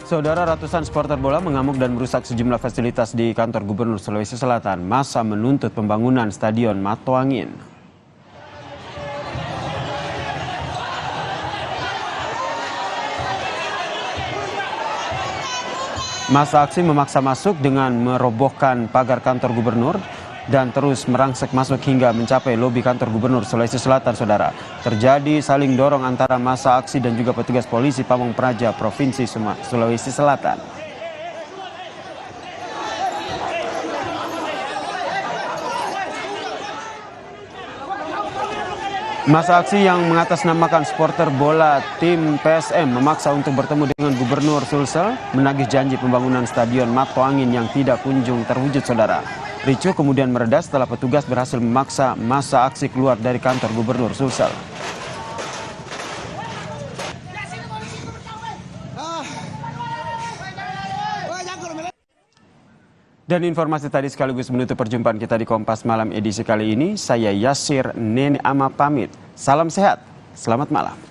Saudara, ratusan supporter bola mengamuk dan merusak sejumlah fasilitas di kantor Gubernur Sulawesi Selatan. Massa menuntut pembangunan Stadion Matoangin. Massa aksi memaksa masuk dengan merobohkan pagar kantor gubernur dan terus merangsek masuk hingga mencapai lobi kantor Gubernur Sulawesi Selatan, saudara. Terjadi saling dorong antara massa aksi dan juga petugas polisi Pamong Praja Provinsi Sulawesi Selatan. Massa aksi yang mengatasnamakan supporter bola tim PSM memaksa untuk bertemu dengan Gubernur Sulsel menagih janji pembangunan Stadion Matoangin yang tidak kunjung terwujud, saudara. Ricuh kemudian mereda setelah petugas berhasil memaksa massa aksi keluar dari kantor Gubernur Sulsel. Dan informasi tadi sekaligus menutup perjumpaan kita di Kompas Malam edisi kali ini. Saya Yasir Nene Ama pamit. Salam sehat, selamat malam.